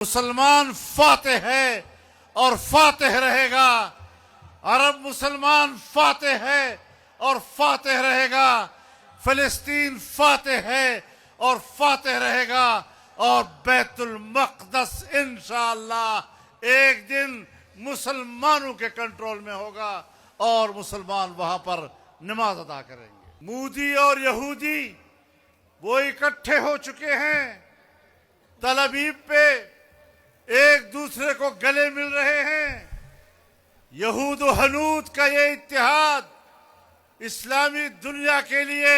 मुसलमान फातेह है और फातेह रहेगा। अरब मुसलमान फातेह है और फातेह रहेगा। फिलिस्तीन फातेह है और फातेह रहेगा। और बैतुल मक़दस इंशाअल्लाह एक दिन मुसलमानों के कंट्रोल में होगा और मुसलमान वहां पर नमाज अदा करेंगे। मूदी और यहूदी वो इकट्ठे हो चुके हैं, तल अबीब पे एक दूसरे को गले मिल रहे हैं। यहूद व हनूद का ये इत्तेहाद इस्लामी दुनिया के लिए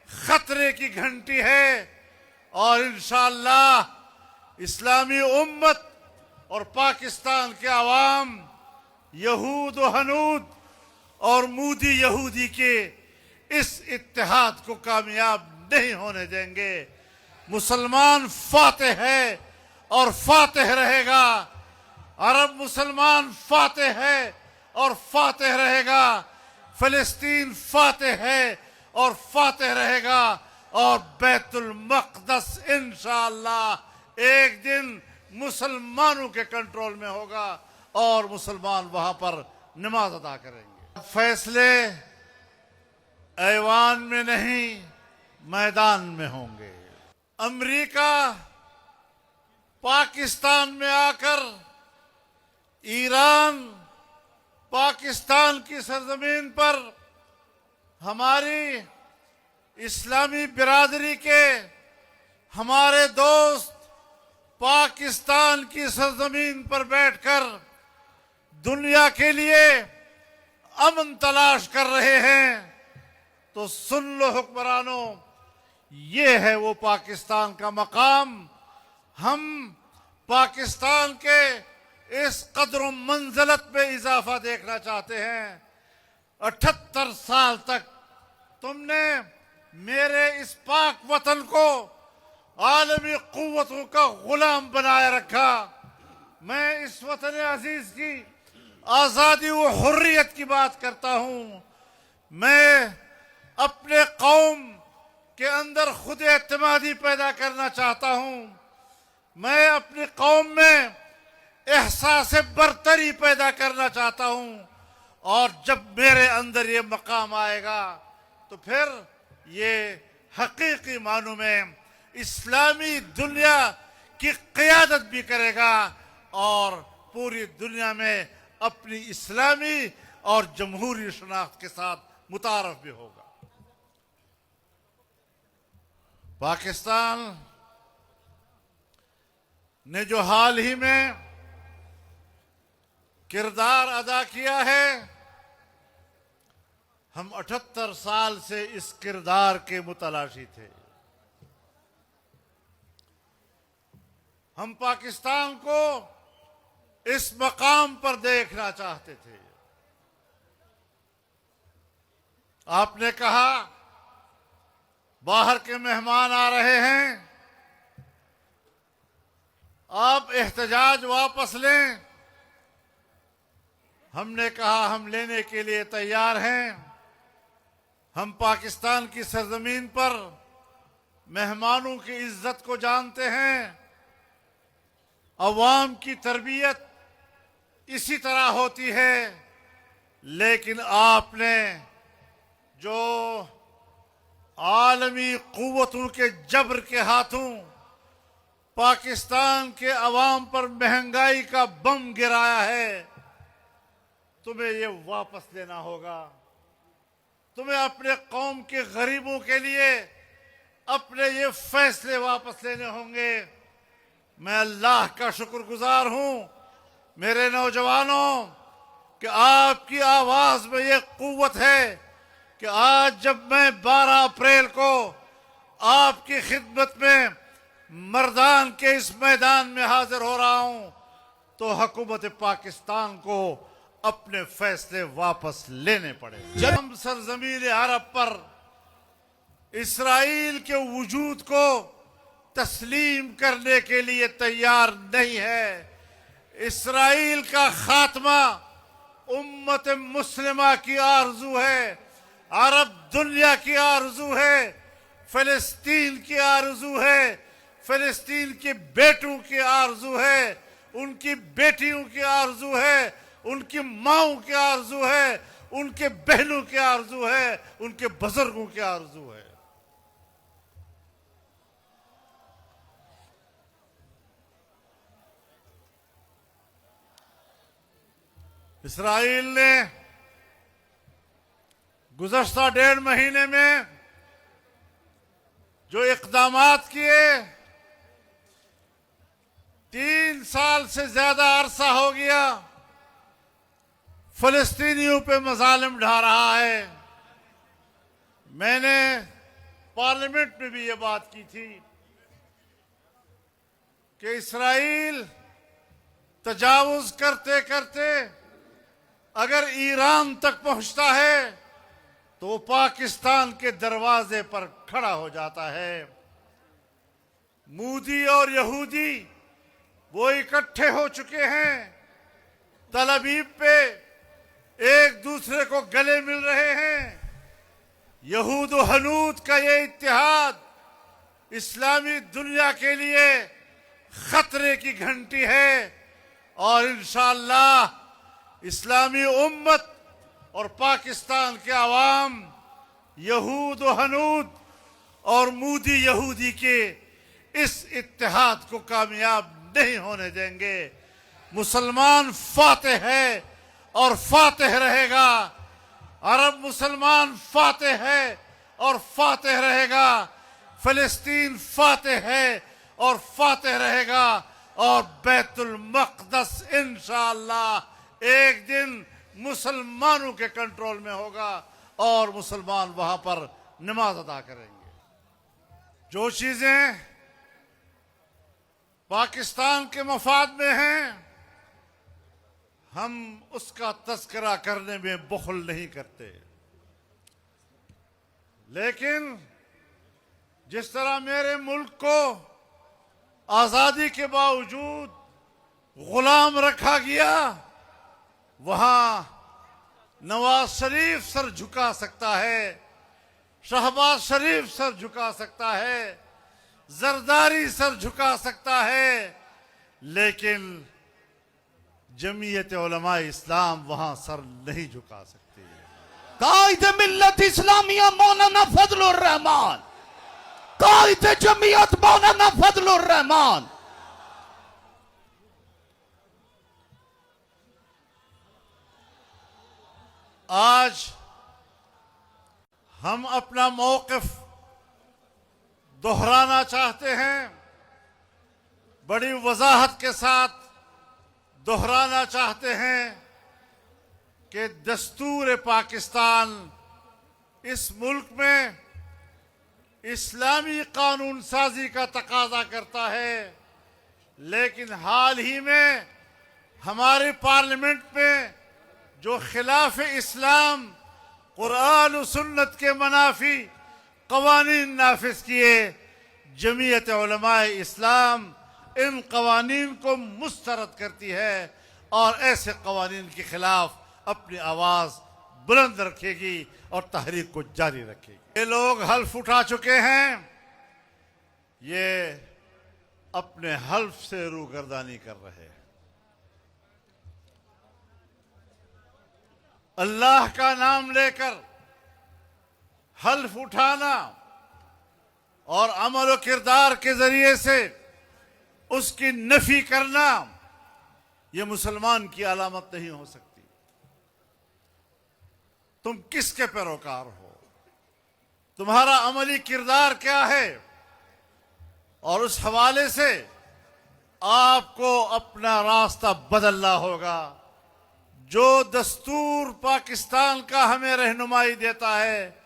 खतरे की घंटी है और इंशाअल्लाह इस्लामी उम्मत और पाकिस्तान के अवाम यहूद व हनूद और मूदी यहूदी के इस इत्तेहाद को कामयाब नहीं होने देंगे। मुसलमान फातेह है और फातेह रहेगा। अरब मुसलमान फातेह है और फातेह रहेगा। फिलिस्तीन फातेह है और फातेह रहेगा। और बैतुल मक़दस इंशाअल्लाह एक दिन मुसलमानों के कंट्रोल में होगा और मुसलमान वहां पर नमाज अदा करेंगे। फैसले ऐवान में नहीं मैदान में होंगे। अमेरिका पाकिस्तान में आकर ईरान पाकिस्तान की सरजमीन पर हमारी इस्लामी बिरादरी के हमारे दोस्त पाकिस्तान की सरजमीन पर बैठकर दुनिया के लिए अमन तलाश कर रहे हैं, तो सुन लो हुक्मरानों, ये है वो पाकिस्तान का मकाम। हम पाकिस्तान के इस कदर मंजिलत में इजाफा देखना चाहते हैं। 78 साल तक तुमने मेरे इस पाक वतन को आलमी कुव्वतों का गुलाम बनाए रखा। मैं इस वतन अजीज की आज़ादी व हुर्रियत की बात करता हूँ। मैं अपने कौम के अंदर खुद एतमादी पैदा करना चाहता हूँ। मैं अपनी कौम में एहसास बरतरी पैदा करना चाहता हूँ। और जब मेरे अंदर ये मकाम आएगा तो फिर ये हकीकी मानों में इस्लामी दुनिया की क़यादत भी करेगा और पूरी दुनिया में अपनी इस्लामी और जमहूरी शनाख्त के साथ मुतारफ भी होगा। पाकिस्तान ने जो हाल ही में किरदार अदा किया है, हम 78 साल से इस किरदार के मुतलाशी थे। हम पाकिस्तान को इस मकाम पर देखना चाहते थे। आपने कहा बाहर के मेहमान आ रहे हैं, आप एहतजाज वापस लें। हमने कहा हम लेने के लिए तैयार हैं। हम पाकिस्तान की सरजमीन पर मेहमानों की इज्जत को जानते हैं। अवाम की तरबियत इसी तरह होती है। लेकिन आपने जो आलमी कुव्वतों के जबर के हाथों पाकिस्तान के अवाम पर महंगाई का बम गिराया है, तुम्हें ये वापस लेना होगा। तुम्हें अपने कौम के गरीबों के लिए अपने ये फैसले वापस लेने होंगे। मैं अल्लाह का शुक्रगुजार हूं मेरे नौजवानों कि आपकी आवाज में ये कुव्वत है कि आज जब मैं 12 अप्रैल को आपकी खिदमत में मर्दान के इस मैदान में हाजिर हो रहा हूं, तो हुकूमत पाकिस्तान को अपने फैसले वापस लेने पड़े। जब हम सरजमीन अरब पर इस्राइल के वजूद को तस्लीम करने के लिए तैयार नहीं है। इस्राइल का खात्मा उम्मत मुस्लिमा की आरजू है, अरब दुनिया की आरजू है, फिलिस्तीन की आरजू है, फिलिस्तीन के बेटों की आरजू है, उनकी बेटियों की आरजू है, उनकी माओं की आरजू है, उनके बहनों की आरजू है, उनके बुजुर्गों की आरजू है। इस्राइल ने गुज़श्ता 1.5 महीने में जो इक़दामात किए, 3 साल से ज्यादा अरसा हो गया फिलिस्तीनियों पे मजालिम ढा रहा है। मैंने पार्लियामेंट में भी ये बात की थी कि इस्राइल तजावुज करते करते अगर ईरान तक पहुंचता है तो पाकिस्तान के दरवाजे पर खड़ा हो जाता है। मूदी और यहूदी वो इकट्ठे हो चुके हैं, तल अवीव पे एक दूसरे को गले मिल रहे हैं। यहूद व हनूद का ये इत्तेहाद इस्लामी दुनिया के लिए खतरे की घंटी है और इंशाअल्लाह इस्लामी उम्मत और पाकिस्तान के अवाम यहूद व हनूद और मूदी यहूदी के इस इत्तेहाद को कामयाब नहीं होने देंगे। मुसलमान फातेह है और फातेह रहेगा। अरब मुसलमान फातेह है और फातेह रहेगा। फिलिस्तीन फातेह है और फातेह रहेगा। और बैतुल मक़दस इंशाअल्लाह एक दिन मुसलमानों के कंट्रोल में होगा और मुसलमान वहां पर नमाज अदा करेंगे। जो चीजें पाकिस्तान के मफाद में हैं, हम उसका तज़किरा करने में बुख़ल नहीं करते, लेकिन जिस तरह मेरे मुल्क को आज़ादी के बावजूद गुलाम रखा गया, वहां नवाज शरीफ सर झुका सकता है, शहबाज शरीफ सर झुका सकता है, जरदारी सर झुका सकता है, लेकिन जमीयत उलमा इस्लाम वहां सर नहीं झुका सकती। कायद मिल्लत इस्लामिया मौलाना फजलुर रहमान, कायद जमीयत मौलाना फजलुर रहमान। आज हम अपना मौक़िफ़ दोहराना चाहते हैं, बड़ी वजाहत के साथ दोहराना चाहते हैं कि दस्तूर पाकिस्तान इस मुल्क में इस्लामी कानून साजी का तकाजा करता है, लेकिन हाल ही में हमारे पार्लियामेंट में जो खिलाफ इस्लाम कुरान और सुन्नत के मनाफी कवानीन नाफिज किए, जमीयत उलमा इस्लाम इन कवानीन को मुस्तरद करती है और ऐसे कवानीन के खिलाफ अपनी आवाज़ बुलंद रखेगी और तहरीक को जारी रखेगी। ये लोग हल्फ उठा चुके हैं, ये अपने हल्फ से रूगर्दानी कर रहे हैं। अल्लाह का नाम लेकर हल्फ उठाना और अमल और किरदार के जरिए से उसकी नफी करना, यह मुसलमान की अलामत नहीं हो सकती। तुम किसके पैरोकार हो, तुम्हारा अमली किरदार क्या है, और उस हवाले से आपको अपना रास्ता बदलना होगा। जो दस्तूर पाकिस्तान का हमें रहनुमाई देता है,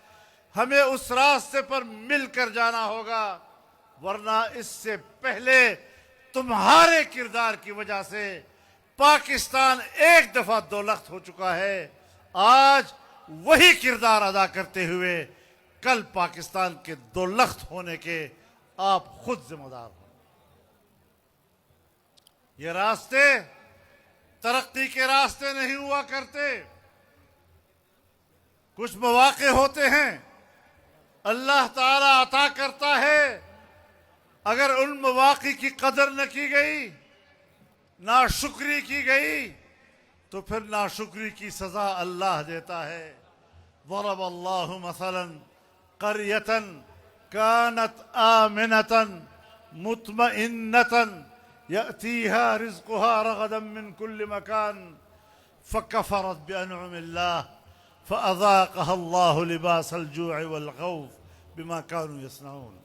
हमें उस रास्ते पर मिलकर जाना होगा, वरना इससे पहले तुम्हारे किरदार की वजह से पाकिस्तान एक दफा दौलख्त हो चुका है। आज वही किरदार अदा करते हुए कल पाकिस्तान के दौलख्त होने के आप खुद जिम्मेदार हो। ये रास्ते तरक्की के रास्ते नहीं हुआ करते। कुछ मौके होते हैं, अल्लाह ताला अता करता है, अगर उन मवाक़ी की कदर न की गई, नाशुक्री की गई, तो फिर नाशुक्री की सजा अल्लाह देता है। ज़रब अल्लाहु मसलन क़रयतन कानत आमिनतन मुतमइन्नतन यअतीहा रिज़्क़ुहा रग़दन मिन कुल्लि मकान फ़कफ़रत बिअनउमिल्लाह फ़अज़ाक़हा अल्लाहु लिबासल जूअ वल ख़ौफ़ बिमा कानू यसनऊन।